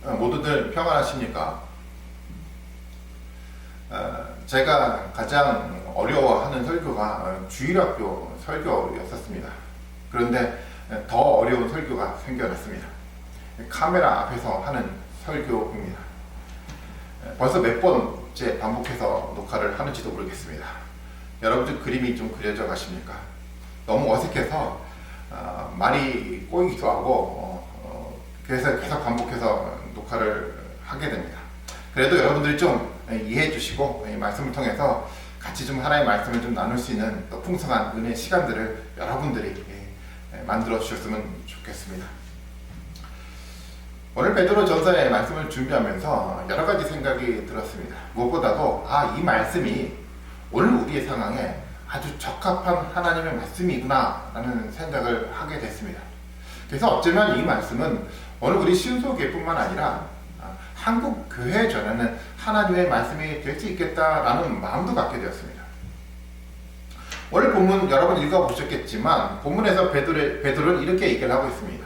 모두들 평안하십니까? 제가 가장 어려워하는 설교가 주일학교 설교였었습니다. 그런데 더 어려운 설교가 생겨났습니다. 카메라 앞에서 하는 설교입니다. 벌써 몇 번째 반복해서 녹화를 하는지도 모르겠습니다. 여러분들 그림이 좀 그려져 가십니까? 너무 어색해서 말이 꼬이기도 하고 그래서 계속 반복해서 녹화를 하게 됩니다. 그래도 여러분들이 좀 이해해 주시고 이 말씀을 통해서 같이 좀 하나의 말씀을 좀 나눌 수 있는 또 풍성한 은혜의 시간들을 여러분들이 만들어 주셨으면 좋겠습니다. 오늘 베드로 전서의 말씀을 준비하면서 여러 가지 생각이 들었습니다. 무엇보다도 이 말씀이 오늘 우리의 상황에 아주 적합한 하나님의 말씀이구나 라는 생각을 하게 됐습니다. 그래서 어쩌면 이 말씀은 오늘 우리 신소교회뿐만 아니라 한국 교회에 전하는 하나님의 말씀이 될 수 있겠다라는 마음도 갖게 되었습니다. 오늘 본문 여러분 읽어보셨겠지만 본문에서 베드로는 이렇게 얘기를 하고 있습니다.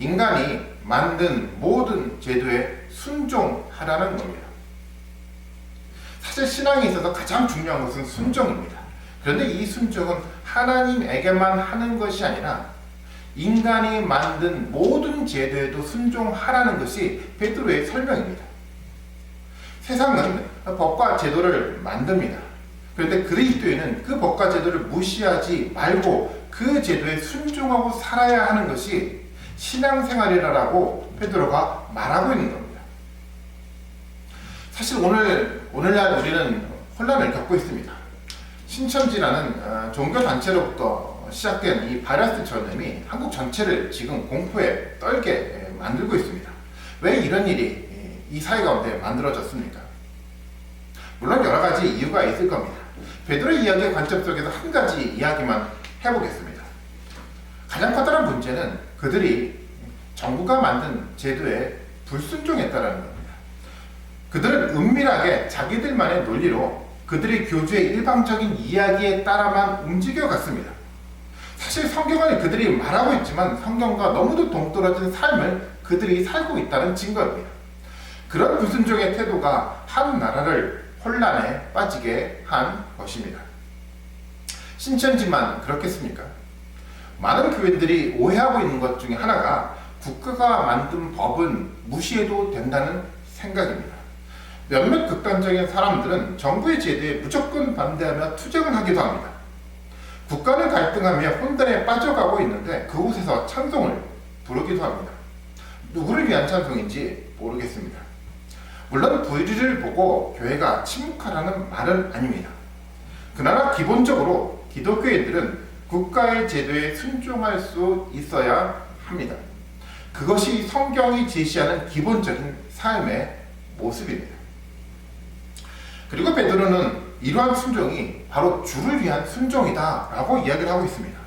인간이 만든 모든 제도에 순종하라는 겁니다. 사실 신앙에 있어서 가장 중요한 것은 순종입니다. 그런데 이 순종은 하나님에게만 하는 것이 아니라 인간이 만든 모든 제도에도 순종하라는 것이 베드로의 설명입니다. 세상은 법과 제도를 만듭니다. 그런데 그리스도인은 그 법과 제도를 무시하지 말고 그 제도에 순종하고 살아야 하는 것이 신앙생활이라고 베드로가 말하고 있는 겁니다. 사실 오늘날 우리는 혼란을 겪고 있습니다. 신천지라는 종교단체로부터 시작된 이 바이러스 전염이 한국 전체를 지금 공포에 떨게 만들고 있습니다. 왜 이런 일이 이 사회 가운데 만들어졌습니까? 물론 여러 가지 이유가 있을 겁니다. 베드로의 이야기의 관점 속에서 한 가지 이야기만 해보겠습니다. 가장 커다란 문제는 그들이 정부가 만든 제도에 불순종했다는 겁니다. 그들은 은밀하게 자기들만의 논리로 그들의 교주의 일방적인 이야기에 따라만 움직여갔습니다. 사실 성경은 그들이 말하고 있지만 성경과 너무도 동떨어진 삶을 그들이 살고 있다는 증거입니다. 그런 불순종의 태도가 한 나라를 혼란에 빠지게 한 것입니다. 신천지만 그렇겠습니까? 많은 교회들이 오해하고 있는 것 중에 하나가 국가가 만든 법은 무시해도 된다는 생각입니다. 몇몇 극단적인 사람들은 정부의 제도에 무조건 반대하며 투쟁을 하기도 합니다. 국가는 갈등하며 혼돈에 빠져가고 있는데 그곳에서 찬송을 부르기도 합니다. 누구를 위한 찬송인지 모르겠습니다. 물론 불의를 보고 교회가 침묵하라는 말은 아닙니다. 그러나 기본적으로 기독교인들은 국가의 제도에 순종할 수 있어야 합니다. 그것이 성경이 제시하는 기본적인 삶의 모습입니다. 그리고 베드로는 이러한 순종이 바로 주를 위한 순종이다 라고 이야기를 하고 있습니다.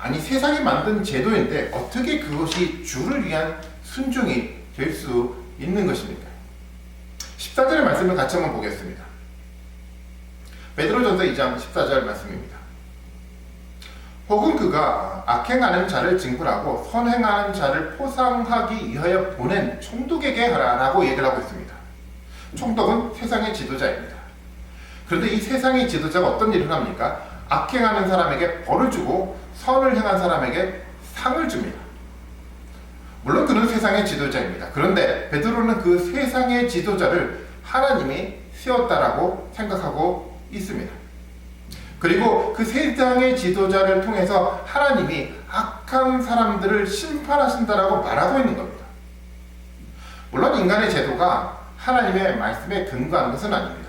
아니 세상이 만든 제도인데 어떻게 그것이 주를 위한 순종이 될 수 있는 것입니까? 14절의 말씀을 같이 한번 보겠습니다. 베드로전서 2장 14절 말씀입니다. 혹은 그가 악행하는 자를 징벌하고 선행하는 자를 포상하기 위하여 보낸 총독에게 하라 라고 얘기를 하고 있습니다. 총독은 세상의 지도자입니다. 그런데 이 세상의 지도자가 어떤 일을 합니까? 악행하는 사람에게 벌을 주고 선을 행한 사람에게 상을 줍니다. 물론 그는 세상의 지도자입니다. 그런데 베드로는 그 세상의 지도자를 하나님이 세웠다라고 생각하고 있습니다. 그리고 그 세상의 지도자를 통해서 하나님이 악한 사람들을 심판하신다라고 말하고 있는 겁니다. 물론 인간의 제도가 하나님의 말씀에 근거한 것은 아닙니다.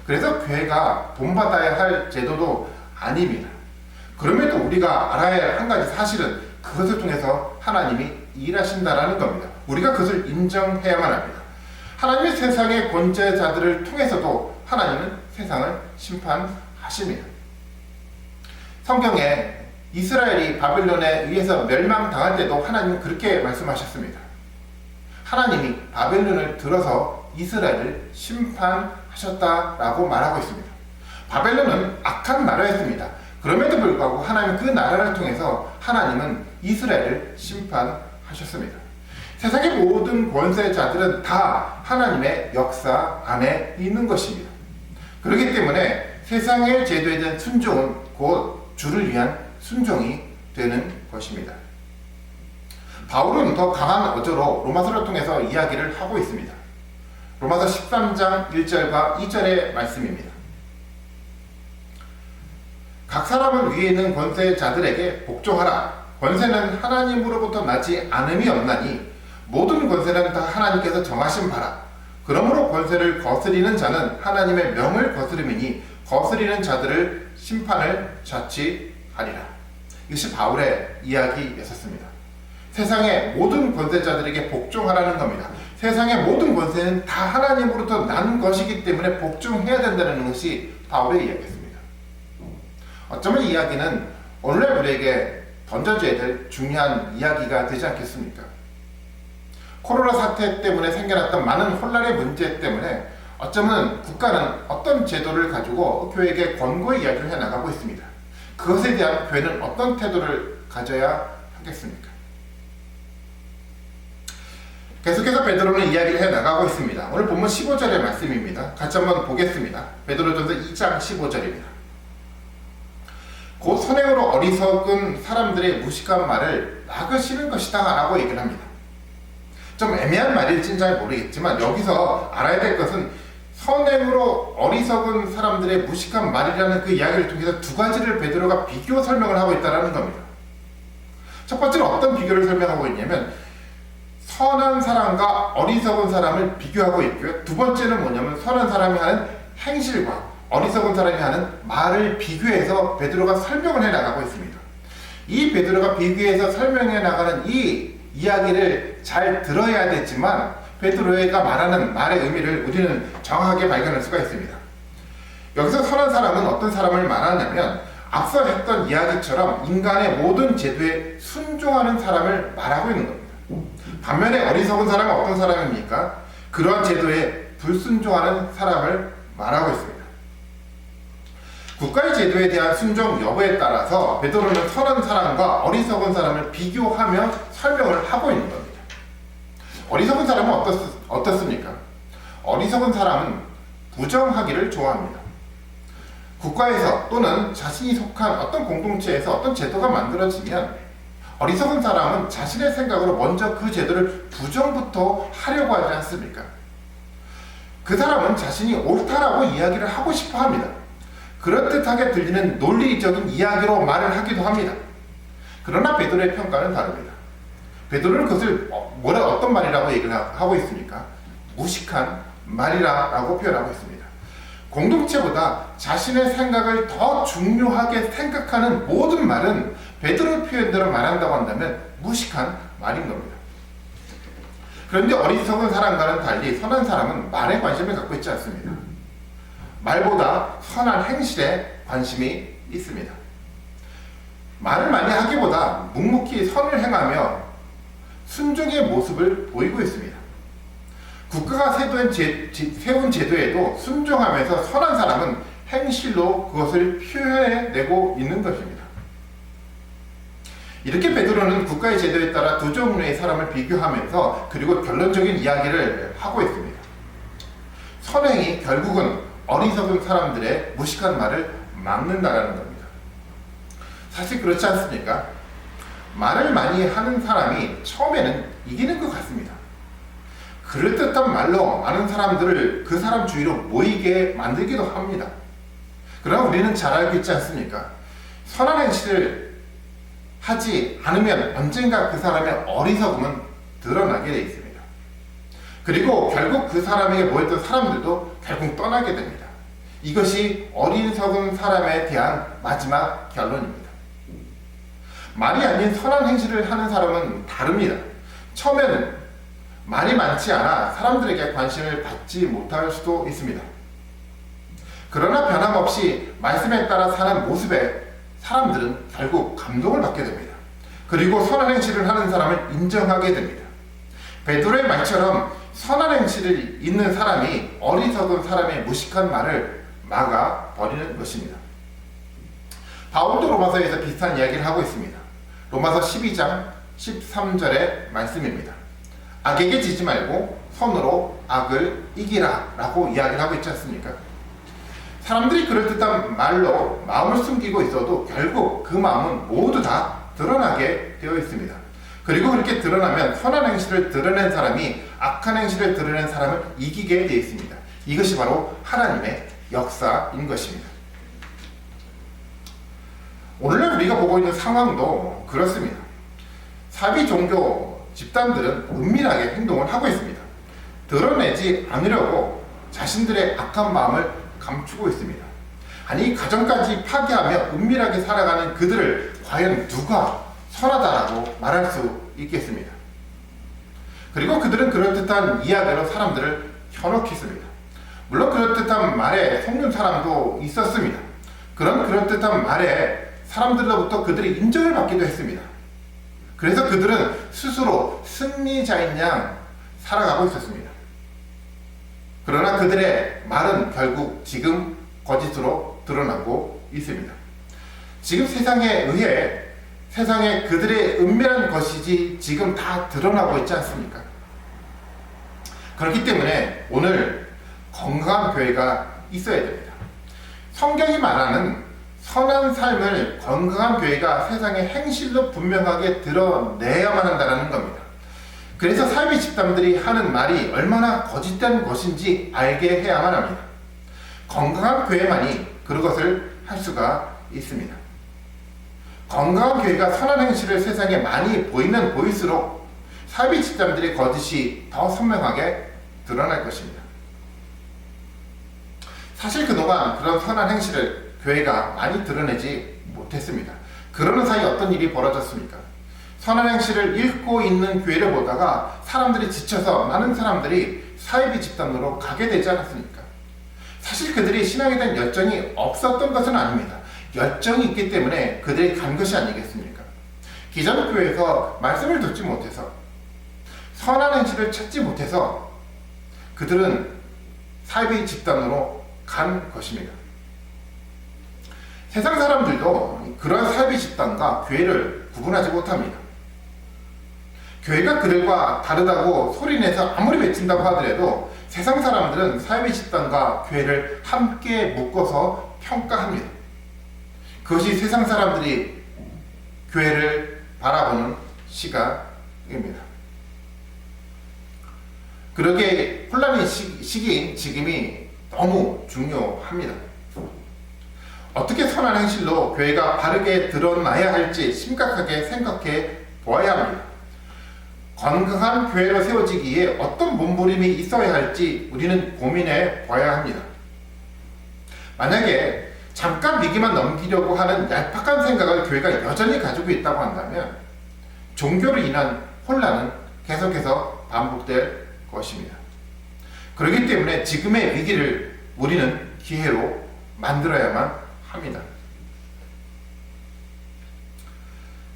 그래서 교회가 본받아야 할 제도도 아닙니다. 그럼에도 우리가 알아야 할 한 가지 사실은 그것을 통해서 하나님이 일하신다라는 겁니다. 우리가 그것을 인정해야만 합니다. 하나님의 세상의 권제자들을 통해서도 하나님은 세상을 심판하십니다. 성경에 이스라엘이 바벨론에 의해서 멸망당할 때도 하나님은 그렇게 말씀하셨습니다. 하나님이 바벨론을 들어서 이스라엘을 심판하셨다라고 말하고 있습니다. 바벨론은 악한 나라였습니다. 그럼에도 불구하고 하나님은 그 나라를 통해서 하나님은 이스라엘을 심판하셨습니다. 세상의 모든 권세자들은 다 하나님의 역사 안에 있는 것입니다. 그렇기 때문에 세상의 제도에 대한 순종은 곧 주를 위한 순종이 되는 것입니다. 바울은 더 강한 어조로 로마서를 통해서 이야기를 하고 있습니다. 로마서 13장 1절과 2절의 말씀입니다. 각 사람은 위에 있는 권세자들에게 복종하라. 권세는 하나님으로부터 나지 않음이 없나니 모든 권세는 다 하나님께서 정하신 바라. 그러므로 권세를 거스리는 자는 하나님의 명을 거스름이니 거스리는 자들을 심판을 자취하리라. 이것이 바울의 이야기였었습니다. 세상의 모든 권세자들에게 복종하라는 겁니다. 세상의 모든 권세는 다 하나님으로부터 난 것이기 때문에 복종해야 된다는 것이 바울의 이야기였습니다. 어쩌면 이 이야기는 오늘날 우리에게 던져줘야 될 중요한 이야기가 되지 않겠습니까? 코로나 사태 때문에 생겨났던 많은 혼란의 문제 때문에 어쩌면 국가는 어떤 제도를 가지고 교회에게 권고의 이야기를 해나가고 있습니다. 그것에 대한 교회는 어떤 태도를 가져야 하겠습니까? 계속해서 베드로는 이야기를 해나가고 있습니다. 오늘 본문 15절의 말씀입니다. 같이 한번 보겠습니다. 베드로전서 2장 15절입니다. 곧 선행으로 어리석은 사람들의 무식한 말을 막으시는 것이다 라고 얘기를 합니다. 좀 애매한 말일지는 잘 모르겠지만 여기서 알아야 될 것은 선행으로 어리석은 사람들의 무식한 말이라는 그 이야기를 통해서 두 가지를 베드로가 비교 설명을 하고 있다는 겁니다. 첫 번째는 어떤 비교를 설명하고 있냐면 선한 사람과 어리석은 사람을 비교하고 있고요. 두 번째는 뭐냐면 선한 사람이 하는 행실과 어리석은 사람이 하는 말을 비교해서 베드로가 설명을 해나가고 있습니다. 이 베드로가 비교해서 설명해 나가는 이 이야기를 잘 들어야 되지만 베드로가 말하는 말의 의미를 우리는 정확하게 발견할 수가 있습니다. 여기서 선한 사람은 어떤 사람을 말하냐면 앞서 했던 이야기처럼 인간의 모든 제도에 순종하는 사람을 말하고 있는 겁니다. 반면에 어리석은 사람은 어떤 사람입니까? 그러한 제도에 불순종하는 사람을 말하고 있습니다. 국가의 제도에 대한 순종 여부에 따라서 베드로는 선한 사람과 어리석은 사람을 비교하며 설명을 하고 있는 겁니다. 어리석은 사람은 어떻습니까? 어리석은 사람은 부정하기를 좋아합니다. 국가에서 또는 자신이 속한 어떤 공동체에서 어떤 제도가 만들어지면 어리석은 사람은 자신의 생각으로 먼저 그 제도를 부정부터 하려고 하지 않습니까? 그 사람은 자신이 옳다라고 이야기를 하고 싶어 합니다. 그럴듯하게 들리는 논리적인 이야기로 말을 하기도 합니다. 그러나 베드로의 평가는 다릅니다. 베드로는 그것을 어떤 말이라고 얘기를 하고 있습니까? 무식한 말이라고 표현하고 있습니다. 공동체보다 자신의 생각을 더 중요하게 생각하는 모든 말은 베드로의 표현대로 말한다고 한다면 무식한 말인 겁니다. 그런데 어리석은 사람과는 달리 선한 사람은 말에 관심을 갖고 있지 않습니다. 말보다 선한 행실에 관심이 있습니다. 말을 많이 하기보다 묵묵히 선을 행하며 순종의 모습을 보이고 있습니다. 국가가 세운 제도에도 순종하면서 선한 사람은 행실로 그것을 표현해내고 있는 것입니다. 이렇게 베드로는 국가의 제도에 따라 두 종류의 사람을 비교하면서 그리고 결론적인 이야기를 하고 있습니다. 선행이 결국은 어리석은 사람들의 무식한 말을 막는다라는 겁니다. 사실 그렇지 않습니까? 말을 많이 하는 사람이 처음에는 이기는 것 같습니다. 그럴듯한 말로 많은 사람들을 그 사람 주위로 모이게 만들기도 합니다. 그러나 우리는 잘 알고 있지 않습니까? 선한 행실을 하지 않으면 언젠가 그 사람의 어리석음은 드러나게 되어 있습니다. 그리고 결국 그 사람에게 모였던 사람들도 결국 떠나게 됩니다. 이것이 어리석은 사람에 대한 마지막 결론입니다. 말이 아닌 선한 행실을 하는 사람은 다릅니다. 처음에는 말이 많지 않아 사람들에게 관심을 받지 못할 수도 있습니다. 그러나 변함없이 말씀에 따라 사는 모습에 사람들은 결국 감동을 받게 됩니다. 그리고 선한 행실을 하는 사람을 인정하게 됩니다. 베드로의 말처럼 선한 행실을 있는 사람이 어리석은 사람의 무식한 말을 막아버리는 것입니다. 바울도 로마서에서 비슷한 이야기를 하고 있습니다. 로마서 12장 13절의 말씀입니다. 악에게 지지 말고 선으로 악을 이기라 라고 이야기를 하고 있지 않습니까? 사람들이 그럴듯한 말로 마음을 숨기고 있어도 결국 그 마음은 모두 다 드러나게 되어 있습니다. 그리고 그렇게 드러나면 선한 행실을 드러낸 사람이 악한 행실을 드러낸 사람을 이기게 되어 있습니다. 이것이 바로 하나님의 역사인 것입니다. 오늘날 우리가 보고 있는 상황도 그렇습니다. 사비 종교 집단들은 은밀하게 행동을 하고 있습니다. 드러내지 않으려고 자신들의 악한 마음을 감추고 있습니다. 아니, 가정까지 파괴하며 은밀하게 살아가는 그들을 과연 누가 선하다라고 말할 수 있겠습니까? 그리고 그들은 그럴듯한 이야기로 사람들을 현혹했습니다. 물론 그럴듯한 말에 속는 사람도 있었습니다. 그런 그럴듯한 말에 사람들로부터 그들이 인정을 받기도 했습니다. 그래서 그들은 스스로 승리자인 양 살아가고 있었습니다. 그러나 그들의 말은 결국 지금 거짓으로 드러나고 있습니다. 지금 세상에 의해 세상에 그들의 은밀한 것이지 지금 다 드러나고 있지 않습니까? 그렇기 때문에 오늘 건강한 교회가 있어야 됩니다. 성경이 말하는 선한 삶을 건강한 교회가 세상의 행실로 분명하게 드러내야만 한다는 겁니다. 그래서 사이비 집단들이 하는 말이 얼마나 거짓된 것인지 알게 해야만 합니다. 건강한 교회만이 그것을 할 수가 있습니다. 건강한 교회가 선한 행실을 세상에 많이 보이면 보일수록 사이비 집단들의 거짓이 더 선명하게 드러날 것입니다. 사실 그동안 그런 선한 행실을 교회가 많이 드러내지 못했습니다. 그러는 사이 어떤 일이 벌어졌습니까? 선한 행실을 읽고 있는 교회를 보다가 사람들이 지쳐서 많은 사람들이 사이비 집단으로 가게 되지 않았습니까? 사실 그들이 신앙에 대한 열정이 없었던 것은 아닙니다. 열정이 있기 때문에 그들이 간 것이 아니겠습니까? 기존교회에서 말씀을 듣지 못해서 선한 행실을 찾지 못해서 그들은 사이비 집단으로 간 것입니다. 세상 사람들도 그러한 사이비 집단과 교회를 구분하지 못합니다. 교회가 그들과 다르다고 소리내서 아무리 외친다고 하더라도 세상 사람들은 사이비 집단과 교회를 함께 묶어서 평가합니다. 그것이 세상 사람들이 교회를 바라보는 시각입니다. 그렇게 혼란의 시기인 지금이 너무 중요합니다. 어떻게 선한 행실로 교회가 바르게 드러나야 할지 심각하게 생각해 보아야 합니다. 건강한 교회로 세워지기에 어떤 몸부림이 있어야 할지 우리는 고민해 봐야 합니다. 만약에 잠깐 위기만 넘기려고 하는 얄팍한 생각을 교회가 여전히 가지고 있다고 한다면 종교로 인한 혼란은 계속해서 반복될 것입니다. 그렇기 때문에 지금의 위기를 우리는 기회로 만들어야만 합니다.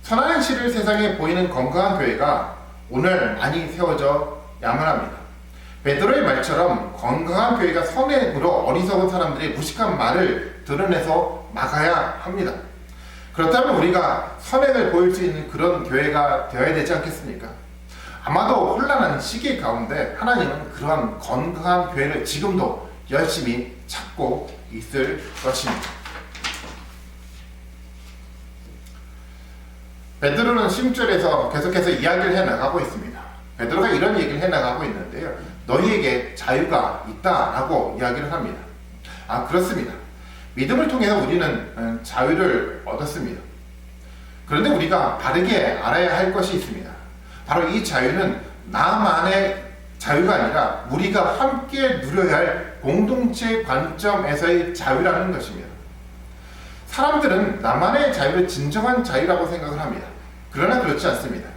선한 행실을 세상에 보이는 건강한 교회가 오늘 많이 세워져야만 합니다. 베드로의 말처럼 건강한 교회가 선행으로 어리석은 사람들의 무식한 말을 드러내서 막아야 합니다. 그렇다면 우리가 선행을 보일 수 있는 그런 교회가 되어야 되지 않겠습니까? 아마도 혼란한 시기 가운데 하나님은 그러한 건강한 교회를 지금도 열심히 찾고 있을 것입니다. 베드로는 10절에서 계속해서 이야기를 해나가고 있습니다. 베드로가 이런 얘기를 해나가고 있는데요. 너희에게 자유가 있다라고 이야기를 합니다. 그렇습니다. 믿음을 통해서 우리는 자유를 얻었습니다. 그런데 우리가 바르게 알아야 할 것이 있습니다. 바로 이 자유는 나만의 자유가 아니라 우리가 함께 누려야 할 공동체 관점에서의 자유라는 것입니다. 사람들은 나만의 자유를 진정한 자유라고 생각을 합니다. 그러나 그렇지 않습니다.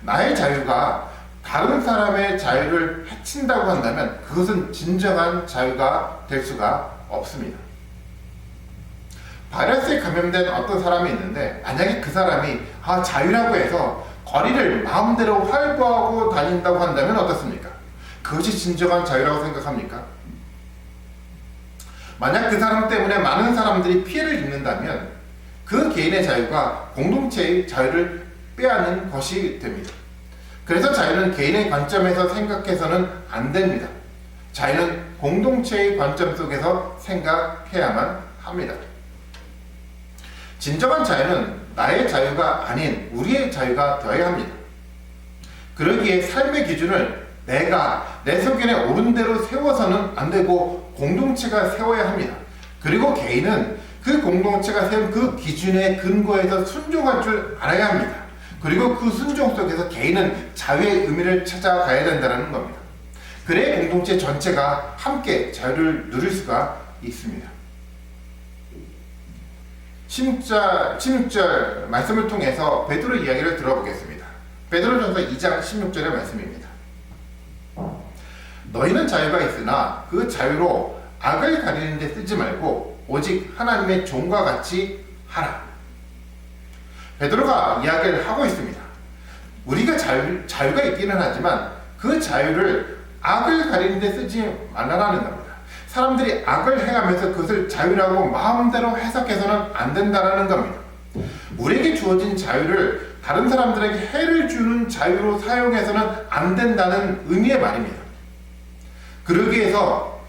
나의 자유가 다른 사람의 자유를 해친다고 한다면 그것은 진정한 자유가 될 수가 없습니다. 바이러스에 감염된 어떤 사람이 있는데 만약에 그 사람이 자유라고 해서 거리를 마음대로 활보하고 다닌다고 한다면 어떻습니까? 그것이 진정한 자유라고 생각합니까? 만약 그 사람 때문에 많은 사람들이 피해를 입는다면 그 개인의 자유가 공동체의 자유를 빼앗는 것이 됩니다. 그래서 자유는 개인의 관점에서 생각해서는 안 됩니다. 자유는 공동체의 관점 속에서 생각해야만 합니다. 진정한 자유는 나의 자유가 아닌 우리의 자유가 되어야 합니다. 그러기에 삶의 기준을 내가 내 소견에 옳은 대로 세워서는 안 되고 공동체가 세워야 합니다. 그리고 개인은 그 공동체가 세운 그 기준에 근거해서 순종할 줄 알아야 합니다. 그리고 그 순종 속에서 개인은 자유의 의미를 찾아가야 된다는 겁니다. 그래야 공동체 전체가 함께 자유를 누릴 수가 있습니다. 16절 말씀을 통해서 베드로 이야기를 들어보겠습니다. 베드로전서 2장 16절의 말씀입니다. 너희는 자유가 있으나 그 자유로 악을 가리는 데 쓰지 말고 오직 하나님의 종과 같이 하라. 베드로가 이야기를 하고 있습니다. 우리가 자유가 있기는 하지만 그 자유를 악을 가리는 데 쓰지 말라는 겁니다. 사람들이 악을 행하면서 그것을 자유라고 마음대로 해석해서는 안 된다는 겁니다. 우리에게 주어진 자유를 다른 사람들에게 해를 주는 자유로 사용해서는 안 된다는 의미의 말입니다. 그러기 위해서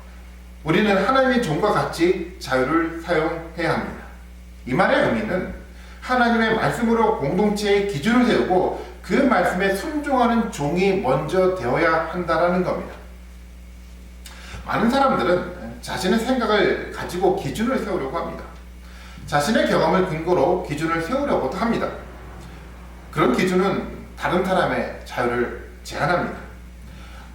우리는 하나님의 종과 같이 자유를 사용해야 합니다. 이 말의 의미는 하나님의 말씀으로 공동체의 기준을 세우고 그 말씀에 순종하는 종이 먼저 되어야 한다는 겁니다. 많은 사람들은 자신의 생각을 가지고 기준을 세우려고 합니다. 자신의 경험을 근거로 기준을 세우려고도 합니다. 그런 기준은 다른 사람의 자유를 제한합니다.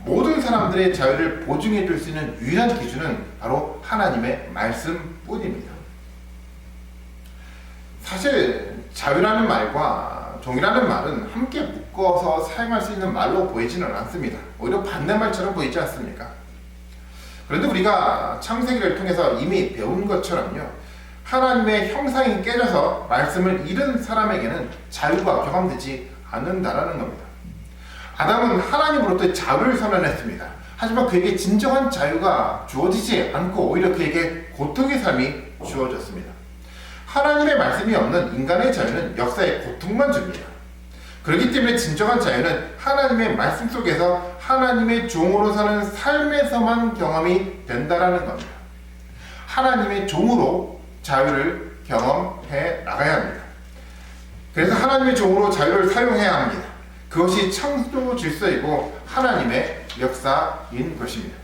모든 사람들의 자유를 보증해 줄 수 있는 유일한 기준은 바로 하나님의 말씀뿐입니다. 사실 자유라는 말과 종이라는 말은 함께 묶어서 사용할 수 있는 말로 보이지는 않습니다. 오히려 반대말처럼 보이지 않습니까? 그런데 우리가 창세기를 통해서 이미 배운 것처럼요, 하나님의 형상이 깨져서 말씀을 잃은 사람에게는 자유가 경험되지 않는다라는 겁니다. 아담은 하나님으로부터 자유를 선언했습니다. 하지만 그에게 진정한 자유가 주어지지 않고 오히려 그에게 고통의 삶이 주어졌습니다. 하나님의 말씀이 없는 인간의 자유는 역사에 고통만 줍니다. 그렇기 때문에 진정한 자유는 하나님의 말씀 속에서 하나님의 종으로 사는 삶에서만 경험이 된다라는 겁니다. 하나님의 종으로 자유를 경험해 나가야 합니다. 그래서 하나님의 종으로 자유를 사용해야 합니다. 그것이 창조 질서이고 하나님의 역사인 것입니다.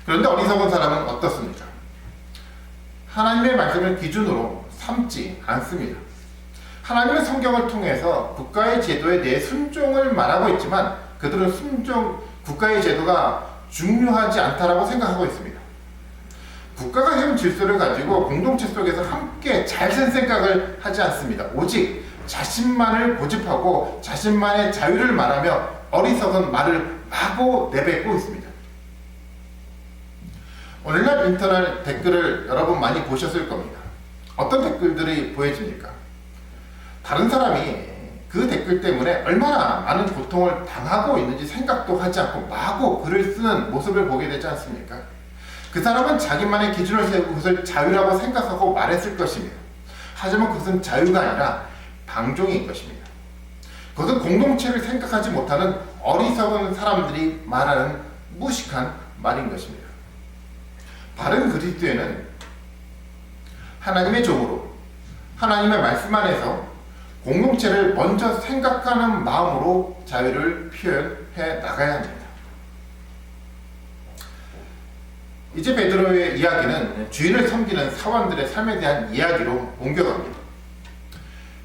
그런데 어리석은 사람은 어떻습니까? 하나님의 말씀을 기준으로 삼지 않습니다. 하나님의 성경을 통해서 국가의 제도에 대해 순종을 말하고 있지만 그들은 국가의 제도가 중요하지 않다라고 생각하고 있습니다. 국가가 세운 질서를 가지고 공동체 속에서 함께 잘 쓴 생각을 하지 않습니다. 오직 자신만을 고집하고 자신만의 자유를 말하며 어리석은 말을 마구 내뱉고 있습니다. 오늘날 인터넷 댓글을 여러분 많이 보셨을 겁니다. 어떤 댓글들이 보여집니까? 다른 사람이 그 댓글 때문에 얼마나 많은 고통을 당하고 있는지 생각도 하지 않고 마구 글을 쓰는 모습을 보게 되지 않습니까? 그 사람은 자기만의 기준을 세우고 그것을 자유라고 생각하고 말했을 것입니다. 하지만 그것은 자유가 아니라 방종인 것입니다. 그것은 공동체를 생각하지 못하는 어리석은 사람들이 말하는 무식한 말인 것입니다. 바른 그리스도인은 하나님의 종으로 하나님의 말씀 안에서 공동체를 먼저 생각하는 마음으로 자유를 표현해 나가야 합니다. 이제 베드로의 이야기는 주인을 섬기는 사원들의 삶에 대한 이야기로 옮겨갑니다.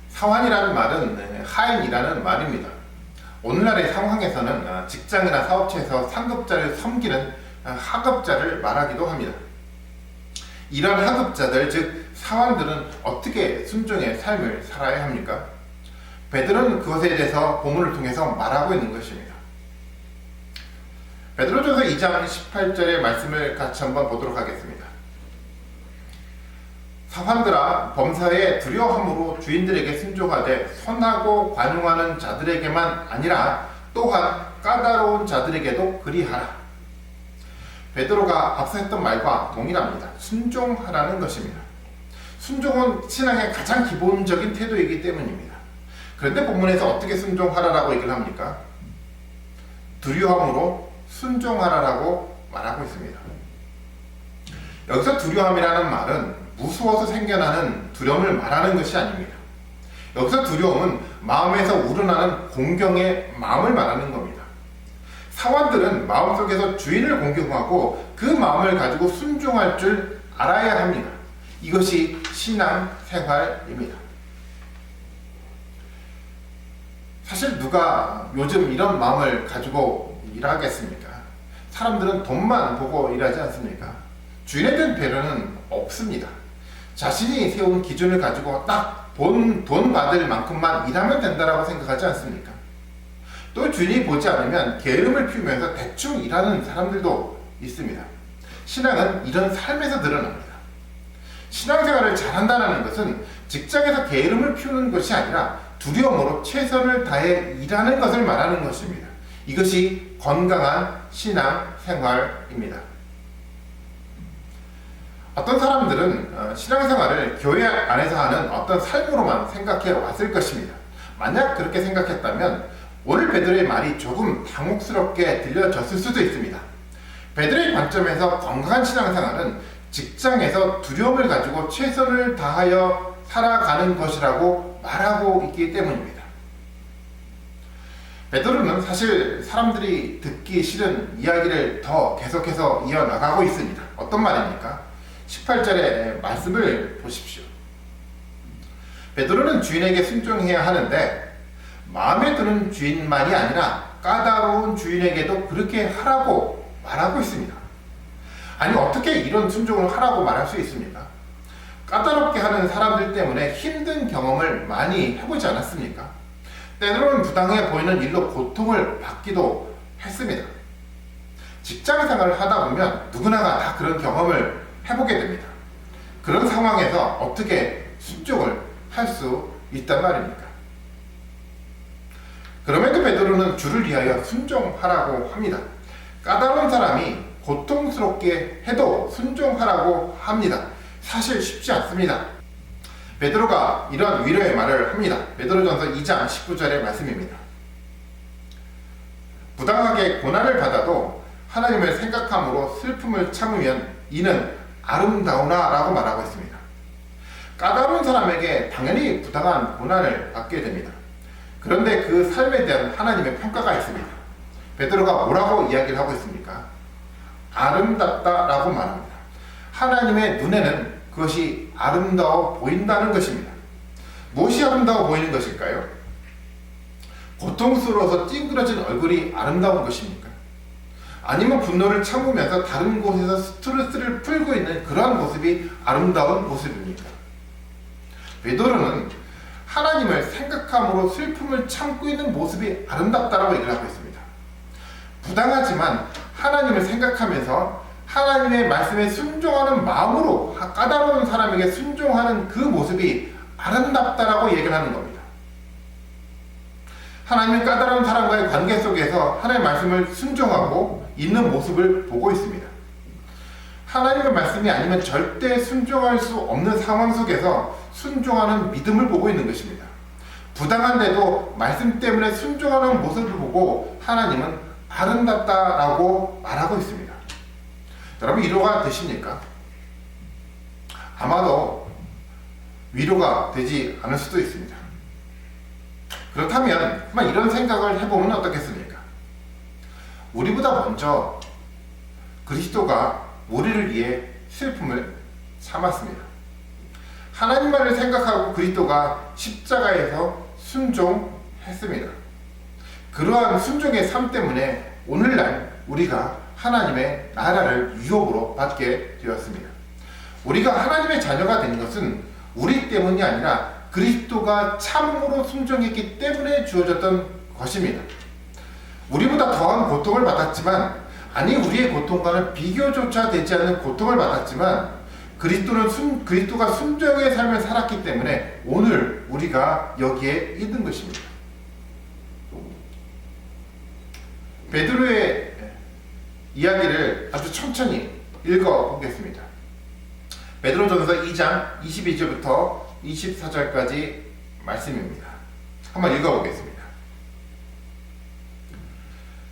사원이라는 말은 하인이라는 말입니다. 오늘날의 상황에서는 직장이나 사업체에서 상급자를 섬기는 하급자를 말하기도 합니다. 이런 하급자들, 즉 사원들은 어떻게 순종의 삶을 살아야 합니까? 베드로는 그것에 대해서 본문을 통해서 말하고 있는 것입니다. 베드로전서 2장 18절의 말씀을 같이 한번 보도록 하겠습니다. 사환들아, 범사에 두려워함으로 주인들에게 순종하되 선하고 관용하는 자들에게만 아니라 또한 까다로운 자들에게도 그리하라. 베드로가 앞서 했던 말과 동일합니다. 순종하라는 것입니다. 순종은 신앙의 가장 기본적인 태도이기 때문입니다. 그런데 본문에서 어떻게 순종하라라고 얘기를 합니까? 두려움으로 순종하라라고 말하고 있습니다. 여기서 두려움이라는 말은 무서워서 생겨나는 두려움을 말하는 것이 아닙니다. 여기서 두려움은 마음에서 우러나는 공경의 마음을 말하는 겁니다. 사원들은 마음속에서 주인을 공경하고 그 마음을 가지고 순종할 줄 알아야 합니다. 이것이 신앙생활입니다. 사실 누가 요즘 이런 마음을 가지고 일하겠습니까? 사람들은 돈만 보고 일하지 않습니까? 주인에 대한 배려는 없습니다. 자신이 세운 기준을 가지고 딱 돈 받을 만큼만 일하면 된다고 생각하지 않습니까? 또 주인이 보지 않으면 게으름을 피우면서 대충 일하는 사람들도 있습니다. 신앙은 이런 삶에서 드러납니다. 신앙생활을 잘한다는 것은 직장에서 게으름을 피우는 것이 아니라 두려움으로 최선을 다해 일하는 것을 말하는 것입니다. 이것이 건강한 신앙생활입니다. 어떤 사람들은 신앙생활을 교회 안에서 하는 어떤 삶으로만 생각해 왔을 것입니다. 만약 그렇게 생각했다면 오늘 베드로의 말이 조금 당혹스럽게 들려졌을 수도 있습니다. 베드로의 관점에서 건강한 신앙생활은 직장에서 두려움을 가지고 최선을 다하여 살아가는 것이라고 말하고 있기 때문입니다. 베드로는 사실 사람들이 듣기 싫은 이야기를 더 계속해서 이어나가고 있습니다. 어떤 말입니까? 18절의 말씀을 보십시오. 베드로는 주인에게 순종해야 하는데 마음에 드는 주인만이 아니라 까다로운 주인에게도 그렇게 하라고 말하고 있습니다. 아니 어떻게 이런 순종을 하라고 말할 수 있습니까? 까다롭게 하는 사람들 때문에 힘든 경험을 많이 해보지 않았습니까? 때로는 부당해 보이는 일로 고통을 받기도 했습니다. 직장생활을 하다 보면 누구나가 다 그런 경험을 해보게 됩니다. 그런 상황에서 어떻게 순종을 할 수 있단 말입니까? 그럼에도 베드로는 주를 위하여 순종하라고 합니다. 까다로운 사람이 고통스럽게 해도 순종하라고 합니다. 사실 쉽지 않습니다. 베드로가 이런 위로의 말을 합니다. 베드로전서 2장 19절의 말씀입니다. 부당하게 고난을 받아도 하나님을 생각함으로 슬픔을 참으면 이는 아름다우나 라고 말하고 있습니다. 까다로운 사람에게 당연히 부당한 고난을 받게 됩니다. 그런데 그 삶에 대한 하나님의 평가가 있습니다. 베드로가 뭐라고 이야기를 하고 있습니까? 아름답다 라고 말합니다. 하나님의 눈에는 그것이 아름다워 보인다는 것입니다. 무엇이 아름다워 보이는 것일까요? 고통스러워서 찡그러진 얼굴이 아름다운 것입니까? 아니면 분노를 참으면서 다른 곳에서 스트레스를 풀고 있는 그러한 모습이 아름다운 모습입니까? 베드로는 하나님을 생각함으로 슬픔을 참고 있는 모습이 아름답다라고 얘기를 하고 있습니다. 부당하지만 하나님을 생각하면서 하나님의 말씀에 순종하는 마음으로 까다로운 사람에게 순종하는 그 모습이 아름답다라고 얘기를 하는 겁니다. 하나님은 까다로운 사람과의 관계 속에서 하나님의 말씀을 순종하고 있는 모습을 보고 있습니다. 하나님의 말씀이 아니면 절대 순종할 수 없는 상황 속에서 순종하는 믿음을 보고 있는 것입니다. 부당한데도 말씀 때문에 순종하는 모습을 보고 하나님은 아름답다라고 말하고 있습니다. 여러분 위로가 되십니까? 아마도 위로가 되지 않을 수도 있습니다. 그렇다면 한번 이런 생각을 해보면 어떻겠습니까? 우리보다 먼저 그리스도가 우리를 위해 슬픔을 참았습니다. 하나님만을 생각하고 그리스도가 십자가에서 순종했습니다. 그러한 순종의 삶 때문에 오늘날 우리가 하나님의 나라를 유업으로 받게 되었습니다. 우리가 하나님의 자녀가 된 것은 우리 때문이 아니라 그리스도가 참으로 순종했기 때문에 주어졌던 것입니다. 우리보다 더한 고통을 받았지만, 아니 우리의 고통과는 비교조차 되지 않는 고통을 받았지만 그리스도가 순종의 삶을 살았기 때문에 오늘 우리가 여기에 있는 것입니다. 베드로의 이야기를 아주 천천히 읽어보겠습니다. 베드로전서 2장 22절부터 24절까지 말씀입니다. 한번 읽어보겠습니다.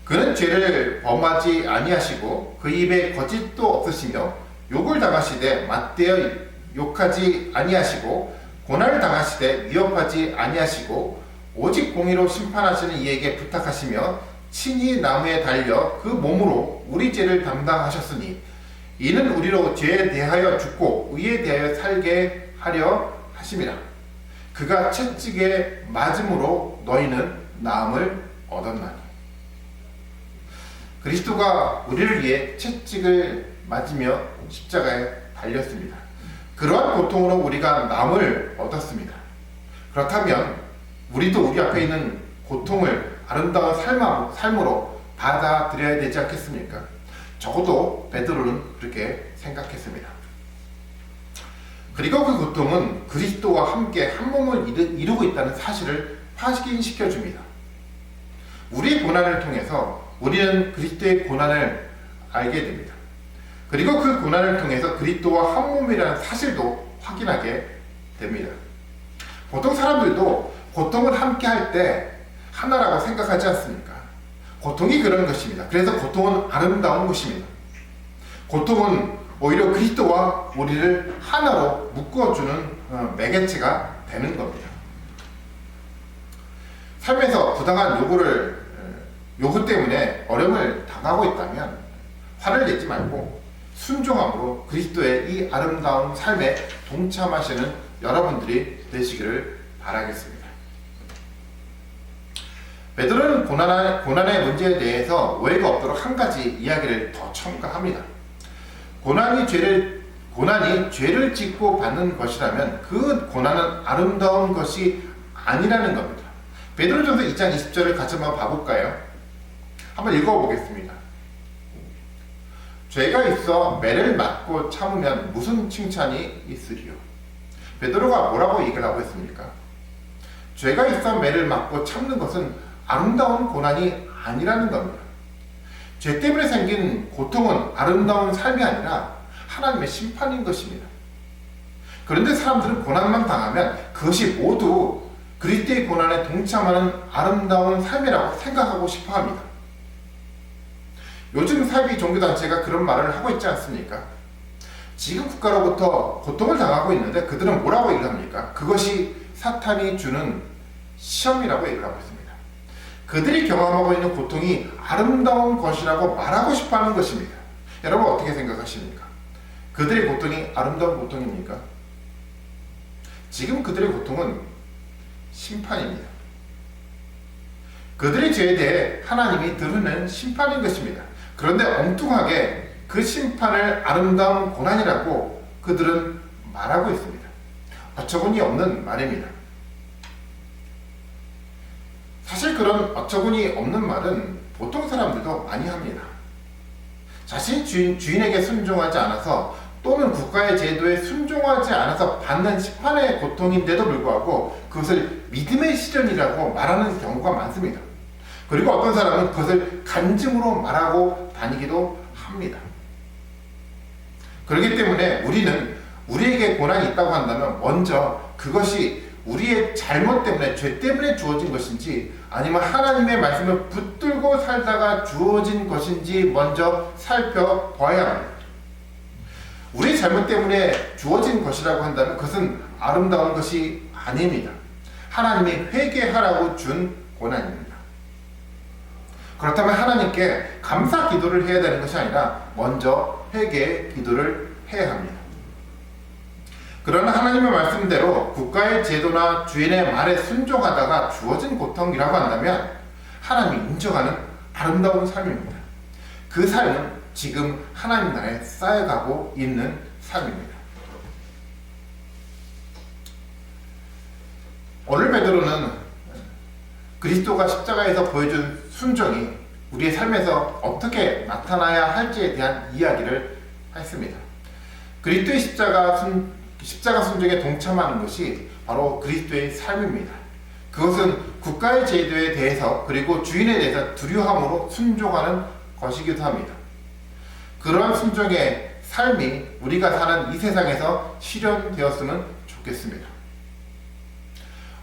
그는 죄를 범하지 아니하시고 그 입에 거짓도 없으시며 욕을 당하시되 맞대어 욕하지 아니하시고 고난을 당하시되 위협하지 아니하시고 오직 공의로 심판하시는 이에게 부탁하시며 친히 나무에 달려 그 몸으로 우리 죄를 담당하셨으니 이는 우리로 죄에 대하여 죽고 의에 대하여 살게 하려 하심이라. 그가 채찍에 맞음으로 너희는 나음을 얻었나니. 그리스도가 우리를 위해 채찍을 맞으며 십자가에 달렸습니다. 그러한 고통으로 우리가 나음을 얻었습니다. 그렇다면 우리도 우리 앞에 있는 고통을 아름다운 삶으로 받아들여야 되지 않겠습니까? 적어도 베드로는 그렇게 생각했습니다. 그리고 그 고통은 그리스도와 함께 한 몸을 이루고 있다는 사실을 확인시켜줍니다. 우리의 고난을 통해서 우리는 그리스도의 고난을 알게 됩니다. 그리고 그 고난을 통해서 그리스도와 한 몸이라는 사실도 확인하게 됩니다. 보통 사람들도 고통을 함께 할 때 하나라고 생각하지 않습니까? 고통이 그런 것입니다. 그래서 고통은 아름다운 것입니다. 고통은 오히려 그리스도와 우리를 하나로 묶어주는 매개체가 되는 겁니다. 삶에서 부당한 요구 때문에 어려움을 당하고 있다면 화를 내지 말고 순종함으로 그리스도의 이 아름다운 삶에 동참하시는 여러분들이 되시기를 바라겠습니다. 베드로는 고난의 문제에 대해서 오해가 없도록 한 가지 이야기를 더 첨가합니다. 고난이 죄를 짓고 받는 것이라면 그 고난은 아름다운 것이 아니라는 겁니다. 베드로전서 2장 20절을 같이 한번 봐볼까요? 한번 읽어보겠습니다. 죄가 있어 매를 맞고 참으면 무슨 칭찬이 있으리요? 베드로가 뭐라고 얘기를 하고 있습니까? 죄가 있어 매를 맞고 참는 것은 아름다운 고난이 아니라는 겁니다. 죄 때문에 생긴 고통은 아름다운 삶이 아니라 하나님의 심판인 것입니다. 그런데 사람들은 고난만 당하면 그것이 모두 그리스도의 고난에 동참하는 아름다운 삶이라고 생각하고 싶어 합니다. 요즘 사이비 종교단체가 그런 말을 하고 있지 않습니까? 지금 국가로부터 고통을 당하고 있는데 그들은 뭐라고 얘기를 합니까? 그것이 사탄이 주는 시험이라고 얘기를 하고 있습니다. 그들이 경험하고 있는 고통이 아름다운 것이라고 말하고 싶어 하는 것입니다. 여러분 어떻게 생각하십니까? 그들의 고통이 아름다운 고통입니까? 지금 그들의 고통은 심판입니다. 그들의 죄에 대해 하나님이 들으는 심판인 것입니다. 그런데 엉뚱하게 그 심판을 아름다운 고난이라고 그들은 말하고 있습니다. 어처구니 없는 말입니다. 사실 그런 어처구니 없는 말은 보통 사람들도 많이 합니다. 자신이 주인에게 순종하지 않아서 또는 국가의 제도에 순종하지 않아서 받는 심판의 고통인데도 불구하고 그것을 믿음의 시련이라고 말하는 경우가 많습니다. 그리고 어떤 사람은 그것을 간증으로 말하고 다니기도 합니다. 그렇기 때문에 우리는 우리에게 고난이 있다고 한다면 먼저 그것이 우리의 잘못 때문에 죄 때문에 주어진 것인지 아니면 하나님의 말씀을 붙들고 살다가 주어진 것인지 먼저 살펴봐야 합니다. 우리 잘못 때문에 주어진 것이라고 한다면 그것은 아름다운 것이 아닙니다. 하나님이 회개하라고 준 고난입니다. 그렇다면 하나님께 감사 기도를 해야 되는 것이 아니라 먼저 회개의 기도를 해야 합니다. 그러나 하나님의 말씀대로 국가의 제도나 주인의 말에 순종하다가 주어진 고통이라고 한다면 하나님이 인정하는 아름다운 삶입니다. 그 삶은 지금 하나님 나라에 쌓여가고 있는 삶입니다. 오늘 베드로는 그리스도가 십자가에서 보여준 순종이 우리의 삶에서 어떻게 나타나야 할지에 대한 이야기를 했습니다. 그리스도의 십자가 순종에 동참하는 것이 바로 그리스도의 삶입니다. 그것은 국가의 제도에 대해서 그리고 주인에 대해서 두려움으로 순종하는 것이기도 합니다. 그러한 순종의 삶이 우리가 사는 이 세상에서 실현되었으면 좋겠습니다.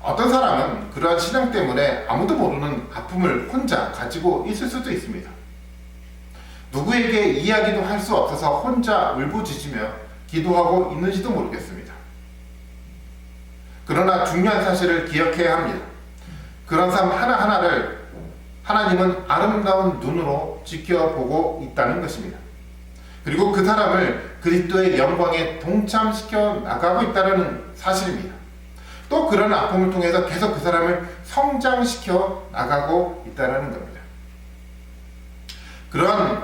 어떤 사람은 그러한 신앙 때문에 아무도 모르는 아픔을 혼자 가지고 있을 수도 있습니다. 누구에게 이야기도 할 수 없어서 혼자 울부짖으며 기도하고 있는지도 모르겠습니다. 그러나 중요한 사실을 기억해야 합니다. 그런 삶 하나하나를 하나님은 아름다운 눈으로 지켜보고 있다는 것입니다. 그리고 그 사람을 그리스도의 영광에 동참시켜 나가고 있다는 사실입니다. 또 그런 아픔을 통해서 계속 그 사람을 성장시켜 나가고 있다는 겁니다. 그런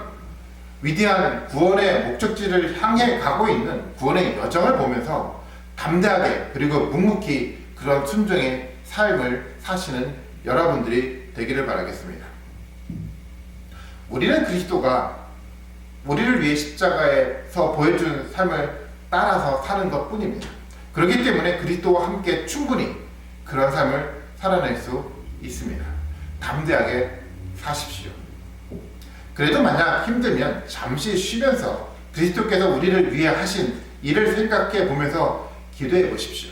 위대한 구원의 목적지를 향해 가고 있는 구원의 여정을 보면서 담대하게 그리고 묵묵히 그런 순종의 삶을 사시는 여러분들이 되기를 바라겠습니다. 우리는 그리스도가 우리를 위해 십자가에서 보여준 삶을 따라서 사는 것 뿐입니다. 그렇기 때문에 그리스도와 함께 충분히 그런 삶을 살아낼 수 있습니다. 담대하게 사십시오. 그래도 만약 힘들면 잠시 쉬면서 그리스도께서 우리를 위해 하신 일을 생각해 보면서 기도해 보십시오.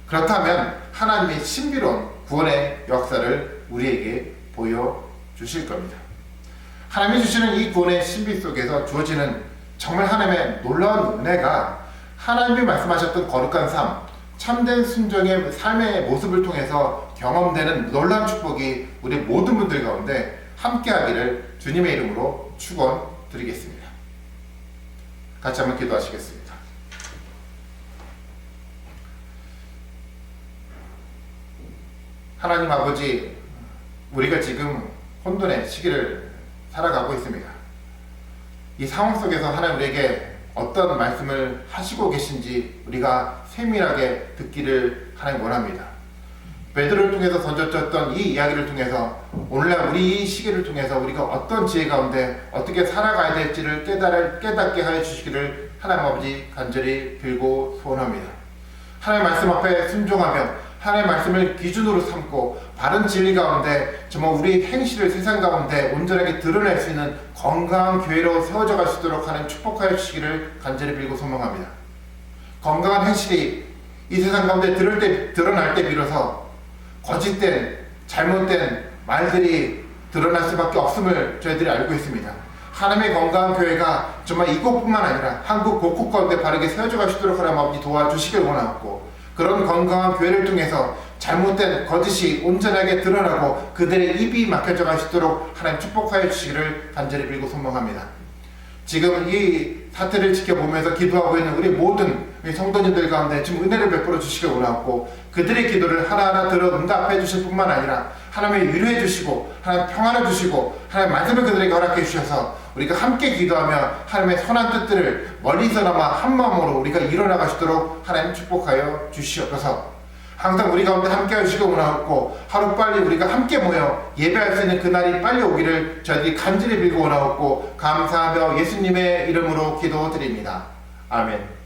그렇다면 하나님의 신비로운 구원의 역사를 우리에게 보여주실 겁니다. 하나님이 주시는 이 구원의 신비 속에서 주어지는 정말 하나님의 놀라운 은혜가 하나님이 말씀하셨던 거룩한 삶, 참된 순종의 삶의 모습을 통해서 경험되는 놀라운 축복이 우리 모든 분들 가운데 함께하기를 주님의 이름으로 축원드리겠습니다. 같이 한번 기도하시겠습니다. 하나님 아버지, 우리가 지금 혼돈의 시기를 살아가고 있습니다. 이 상황 속에서 하나님 우리에게 어떤 말씀을 하시고 계신지 우리가 세밀하게 듣기를 하나님 원합니다. 베드로를 통해서 던져졌던 이 이야기를 통해서 오늘날 우리 이 시기를 통해서 우리가 어떤 지혜 가운데 어떻게 살아가야 될지를 깨닫게 하여 주시기를 하나님 아버지 간절히 빌고 소원합니다. 하나님 말씀 앞에 순종하며 하나님 말씀을 기준으로 삼고 바른 진리 가운데 정말 우리 행실을 세상 가운데 온전하게 드러낼 수 있는 건강한 교회로 세워져 갈 수 있도록 하나님 축복하여 주시기를 간절히 빌고 소망합니다. 건강한 행실이 이 세상 가운데 드러날 때 비로소 거짓된 잘못된 말들이 드러날 수밖에 없음을 저희들이 알고 있습니다. 하나님의 건강한 교회가 정말 이곳뿐만 아니라 한국 곳곳 가운데 바르게 세워져 갈 수 있도록 하나님 아버지 도와주시길 원하고, 그런 건강한 교회를 통해서 잘못된 거짓이 온전하게 드러나고 그들의 입이 막혀져 갈 수 있도록 하나님 축복하여 주시기를 간절히 빌고 소망합니다. 지금 이 사태를 지켜보면서 기도하고 있는 우리 모든 성도님들 가운데 지금 은혜를 베풀어 주시길 원하고, 그들의 기도를 하나하나 들어 응답해 주실 뿐만 아니라 하나님의 위로해 주시고 하나님 평안을 주시고 하나님 말씀을 그들에게 허락해 주셔서 우리가 함께 기도하며 하나님의 선한 뜻들을 멀리서나마 한마음으로 우리가 이뤄나갈 수 있도록 하나님 축복하여 주시옵소서. 항상 우리 가운데 함께 하시길 원하옵고, 하루빨리 우리가 함께 모여 예배할 수 있는 그날이 빨리 오기를 저희들이 간절히 빌고 원하옵고 감사하며 예수님의 이름으로 기도드립니다. 아멘.